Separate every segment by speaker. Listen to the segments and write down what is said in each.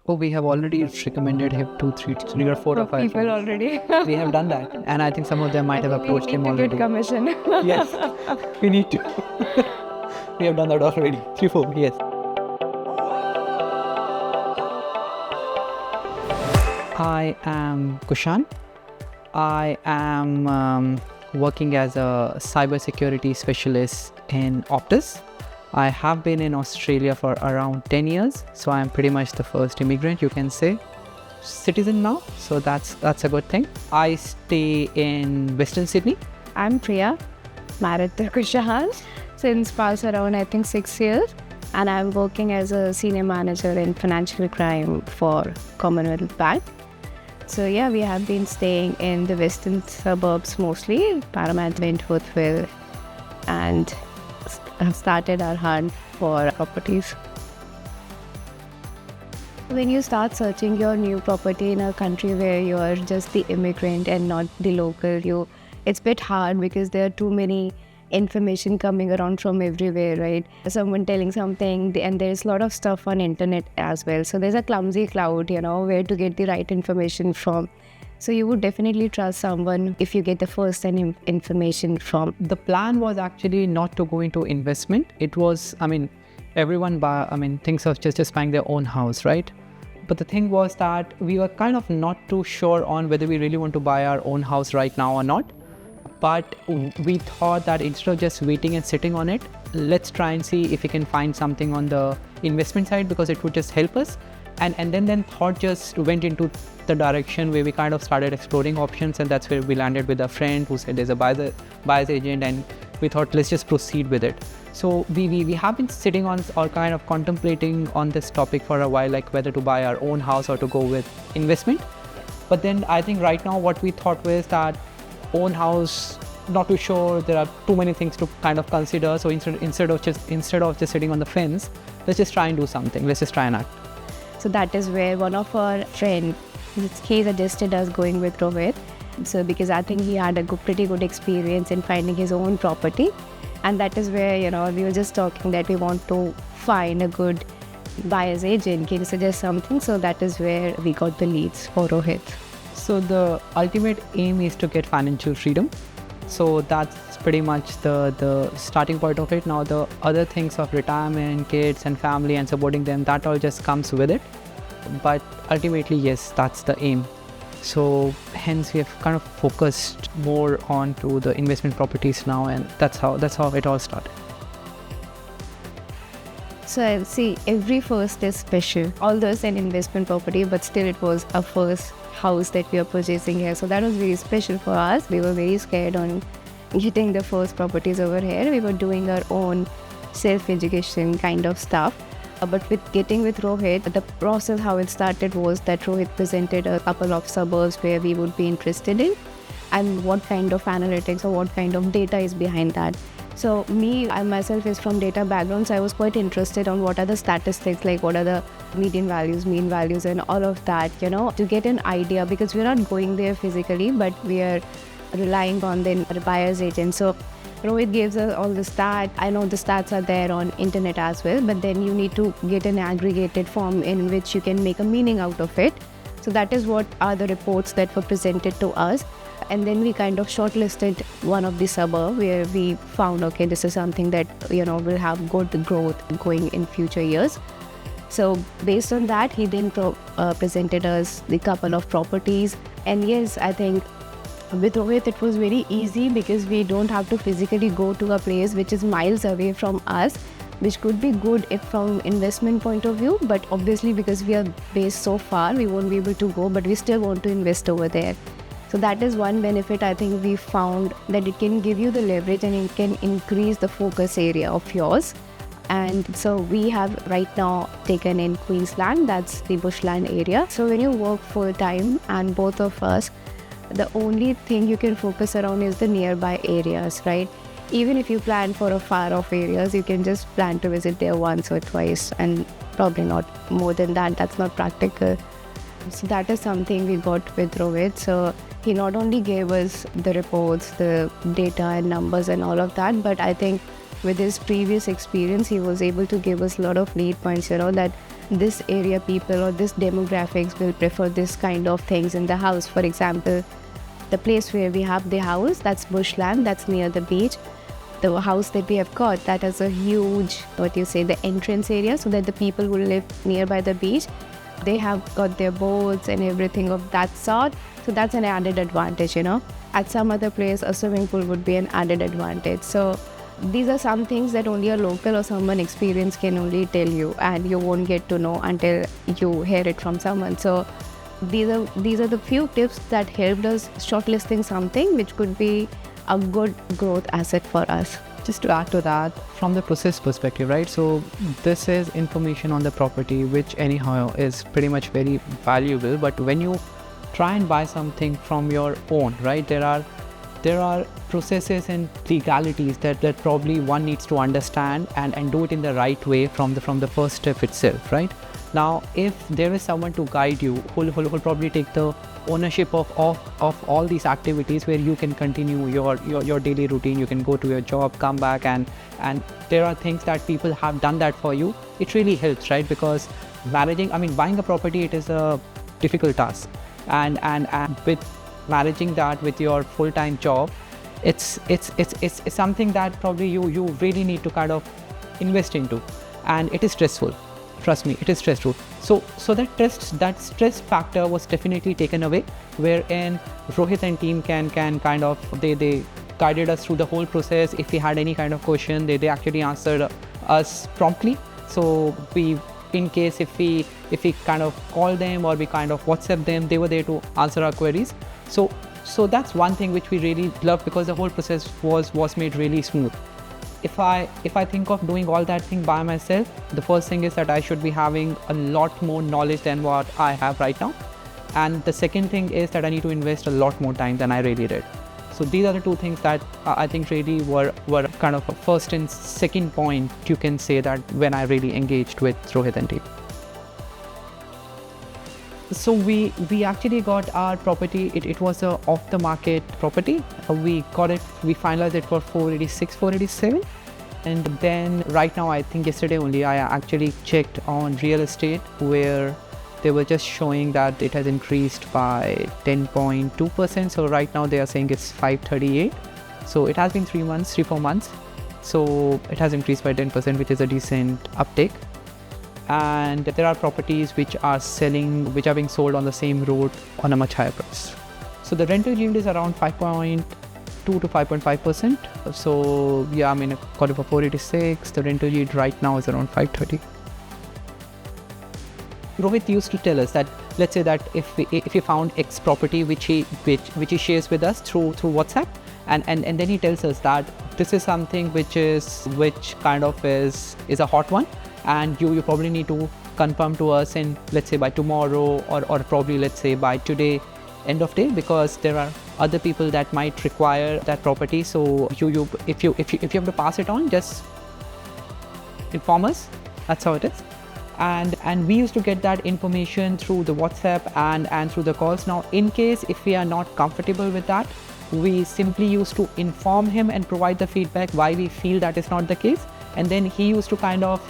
Speaker 1: Oh, we have already recommended him to three or four or five
Speaker 2: people already.
Speaker 1: We have done that, and I think some of them might have approached him
Speaker 2: We need to
Speaker 1: already.
Speaker 2: get commission.
Speaker 1: Yes, we need to. We have done that already. 3-4, yes. I am Kushan. I am working as a cybersecurity specialist in Optus. I have been in Australia for around 10 years, so I'm pretty much the first immigrant, you can say, citizen now. So that's a good thing. I stay in Western Sydney.
Speaker 2: I'm Priya, married to Kushan since past around I think 6 years, and I'm working as a senior manager in financial crime for Commonwealth Bank. So yeah, we have been staying in the western suburbs mostly, Parramatta, Wentworthville, and have started our hunt for properties. When you start searching your new property in a country where you're just the immigrant and not the local, it's a bit hard because there are too many information coming around from everywhere, right? Someone telling something, and there's a lot of stuff on internet as well. So there's a clumsy cloud, where to get the right information from. So you would definitely trust someone if you get the first-hand information from.
Speaker 1: The plan was actually not to go into investment. It was, everyone thinks of just buying their own house, right? But the thing was that we were kind of not too sure on whether we really want to buy our own house right now or not. But we thought that instead of just waiting and sitting on it, let's try and see if we can find something on the investment side, because it would just help us. And then thought just went into the direction where we kind of started exploring options, and that's where we landed with a friend who said there's a buyer's agent, and we thought let's just proceed with it. So we have been sitting on or kind of contemplating on this topic for a while, like whether to buy our own house or to go with investment. But then I think right now what we thought was that own house, not too sure, there are too many things to kind of consider. So instead of just sitting on the fence, let's just try and do something. Let's just try and act.
Speaker 2: So that is where one of our friends, he suggested us going with Rohit. So because I think he had a pretty good experience in finding his own property. And that is where, we were just talking that we want to find a good buyer's agent. Can you suggest something? So that is where we got the leads for Rohit.
Speaker 1: So the ultimate aim is to get financial freedom. So that's pretty much the starting point of it. Now the other things of retirement, kids and family and supporting them, that all just comes with it. But ultimately, yes, that's the aim. So hence we have kind of focused more onto the investment properties now, and that's how it all started.
Speaker 2: So see, every first is special. Although it's an investment property, but still it was our first house that we are purchasing here. So that was very special for us. We were very scared on getting the first properties over here. We were doing our own self-education kind of stuff. But with getting with Rohit, the process how it started was that Rohit presented a couple of suburbs where we would be interested in, and what kind of analytics or what kind of data is behind that. So I myself is from data background, so I was quite interested on what are the statistics, like what are the median values, mean values and all of that, to get an idea, because we're not going there physically, but we are relying on the buyer's agent. So Rohit gives us all the stats. I know the stats are there on internet as well, but then you need to get an aggregated form in which you can make a meaning out of it. So that is what are the reports that were presented to us. And then we kind of shortlisted one of the suburb where we found, okay, this is something that, will have good growth going in future years. So based on that, he then presented us the couple of properties. And yes, I think with Rohit, it was very easy because we don't have to physically go to a place which is miles away from us, which could be good if from investment point of view. But obviously, because we are based so far, we won't be able to go, but we still want to invest over there. So that is one benefit I think we found, that it can give you the leverage and it can increase the focus area of yours. And so we have right now taken in Queensland, that's the bushland area. So when you work full time, and both of us, the only thing you can focus around is the nearby areas, right? Even if you plan for a far off areas, you can just plan to visit there once or twice, and probably not more than that. That's not practical. So that is something we got with Rohit. So he not only gave us the reports, the data and numbers and all of that, but I think with his previous experience, he was able to give us a lot of lead points, that this area people or this demographics will prefer this kind of things in the house. For example, the place where we have the house, that's bushland, that's near the beach. The house that we have got, that has a huge, the entrance area, so that the people who live nearby the beach, they have got their boats and everything of that sort. So that's an added advantage, At some other place, a swimming pool would be an added advantage. So these are some things that only a local or someone experienced can only tell you, and you won't get to know until you hear it from someone. So these are the few tips that helped us shortlisting something which could be a good growth asset for us.
Speaker 1: Just to add to that, from the process perspective, right? So this is information on the property, which anyhow is pretty much very valuable. But when you try and buy something from your own, right, there are processes and legalities that probably one needs to understand and do it in the right way from the first step itself, right? Now, if there is someone to guide you who'll probably take the ownership of all these activities, where you can continue your daily routine, you can go to your job, come back, and there are things that people have done that for you, it really helps, right? Because buying a property, it is a difficult task, and with managing that with your full-time job, it's something that probably you really need to kind of invest into, and it is stressful. Trust me, it is stressful. So that stress factor was definitely taken away, wherein Rohit and team can kind of they guided us through the whole process. If we had any kind of question, they actually answered us promptly. So in case if we kind of call them or we kind of WhatsApp them, they were there to answer our queries. So that's one thing which we really love, because the whole process was made really smooth. If I think of doing all that thing by myself, the first thing is that I should be having a lot more knowledge than what I have right now, and the second thing is that I need to invest a lot more time than I really did. So these are the two things that I think really were kind of a first and second point, you can say, that when I really engaged with Rohit and team. So we actually got our property. It was a off the market property. We finalized it for 486, 487. And then right now, I think yesterday only, I actually checked on real estate, where they were just showing that it has increased by 10.2%. So right now they are saying it's 538. So it has been 3-4 months. So it has increased by 10%, which is a decent uptake. And there are properties which are being sold on the same road on a much higher price. So the rental yield is around 5.2 to 5.5%. So yeah, according for 486, the rental yield right now is around 530. Rohit used to tell us that, let's say that if he found X property which he shares with us through WhatsApp, and then he tells us that this is something which kind of is a hot one, and you probably need to confirm to us in, let's say, by tomorrow, or probably, let's say, by today end of day, because there are other people that might require that property. So if you have to pass it on, just inform us. That's how it is. And we used to get that information through the WhatsApp and through the calls. Now, in case if we are not comfortable with that, we simply used to inform him and provide the feedback why we feel that is not the case, and then he used to kind of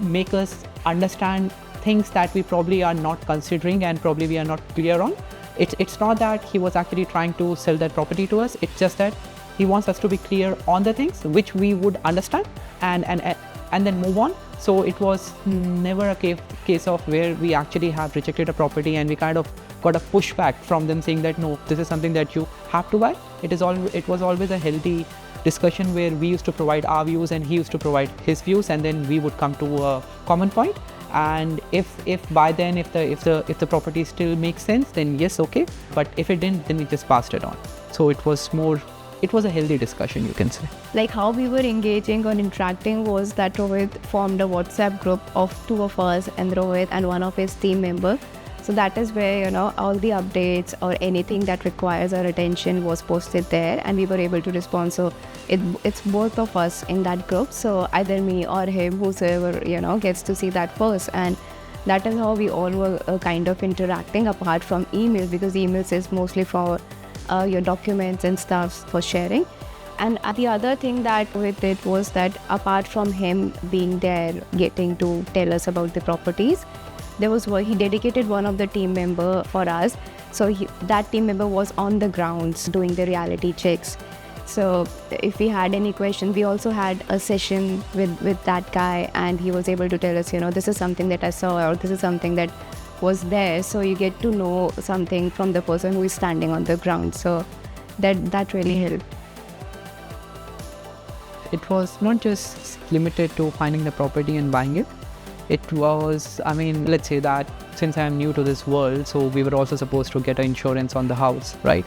Speaker 1: make us understand things that we probably are not considering and probably we are not clear on. It's not that he was actually trying to sell that property to us. It's just that he wants us to be clear on the things which we would understand and then move on. So it was never a case of where we actually have rejected a property and we kind of got a pushback from them saying that no, this is something that you have to buy. It was always a healthy discussion where we used to provide our views and he used to provide his views, and then we would come to a common point. And if by then if the property still makes sense, then yes, okay. But if it didn't, then we just passed it on. So it was a healthy discussion, you can say.
Speaker 2: Like how we were engaging or interacting was that Rohit formed a WhatsApp group of two of us, and Rohit and one of his team members. So that is where, all the updates or anything that requires our attention was posted there, and we were able to respond. So it's both of us in that group. So either me or him, whosoever, gets to see that first. And that is how we all were kind of interacting, apart from emails, because emails is mostly for your documents and stuff for sharing. And the other thing that we did was that apart from him being there, getting to tell us about the properties, there was he dedicated one of the team member for us. So that team member was on the grounds doing the reality checks. So if we had any questions, we also had a session with that guy, and he was able to tell us, this is something that I saw, or this is something that was there. So you get to know something from the person who is standing on the ground. So that really helped.
Speaker 1: It was not just limited to finding the property and buying it. It was, let's say that since I'm new to this world, so we were also supposed to get an insurance on the house, right?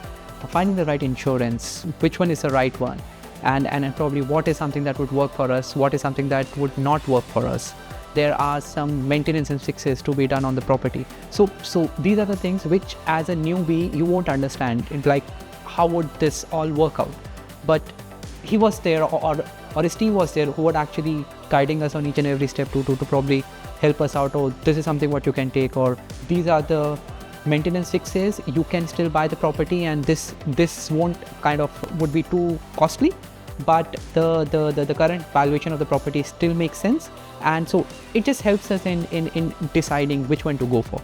Speaker 1: Finding the right insurance, which one is the right one, and probably what is something that would work for us, what is something that would not work for us. There are some maintenance and fixes to be done on the property. So these are the things which as a newbie you won't understand. Like, how would this all work out? But he was there, or his team was there, who were actually guiding us on each and every step to probably help us out. Oh, this is something what you can take, or these are the maintenance fixes, you can still buy the property, and this won't would be too costly, but the current valuation of the property still makes sense. And so it just helps us in deciding which one to go for.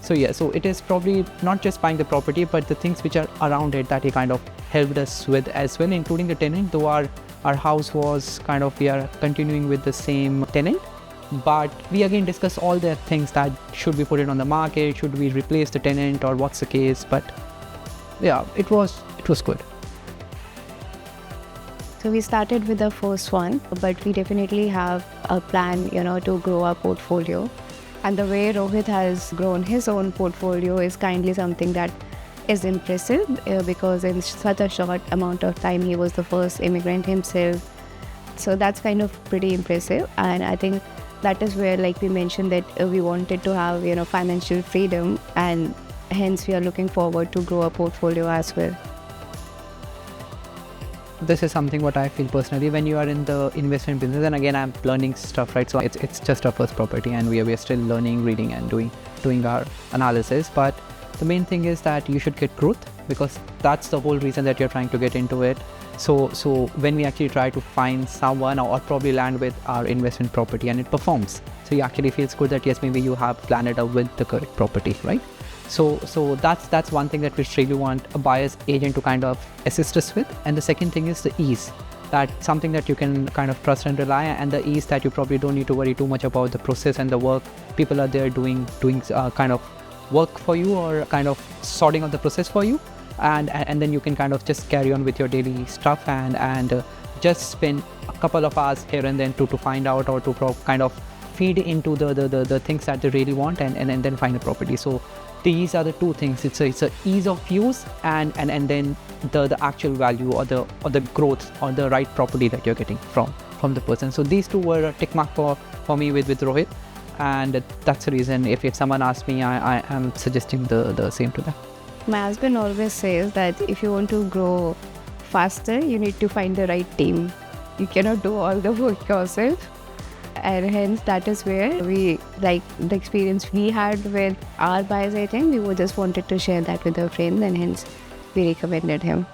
Speaker 1: So yeah, so it is probably not just buying the property, but the things which are around it that he kind of helped us with as well, including the tenant. Though our house was we are continuing with the same tenant, but we again discuss all the things that should we put it on the market, should we replace the tenant, or what's the case. But yeah, it was good.
Speaker 2: So we started with the first one, but we definitely have a plan, to grow our portfolio. And the way Rohit has grown his own portfolio is kindly something that is impressive, because in such a short amount of time he was the first immigrant himself. So that's kind of pretty impressive. And I think that is where, like we mentioned, that we wanted to have, financial freedom, and hence we are looking forward to grow a portfolio as well.
Speaker 1: This is something what I feel personally when you are in the investment business, and again I'm learning stuff, right? So it's just our first property, and we are still learning, reading, and doing our analysis. But the main thing is that you should get growth, because that's the whole reason that you're trying to get into it. So when we actually try to find someone or probably land with our investment property and it performs, so you actually feels good that yes, maybe you have planned it out with the correct property, right? So that's one thing that we really want a buyer's agent to kind of assist us with. And the second thing is the ease. That's something that you can kind of trust and rely on, and the ease that you probably don't need to worry too much about the process and the work. People are there doing kind of work for you, or kind of sorting out the process for you, and then you can kind of just carry on with your daily stuff, and just spend a couple of hours here and then to find out, or to kind of feed into the things that they really want, and then find a property. So these are the two things. It's a ease of use, and then the actual value, or the growth, or the right property that you're getting from the person. So these two were a tick mark for me with Rohit, and that's the reason if someone asks me, I am suggesting the same to them.
Speaker 2: My husband always says that if you want to grow faster, you need to find the right team. You cannot do all the work yourself. And hence that is where we, like the experience we had with our buyers, I think we just wanted to share that with our friends, and hence we recommended him.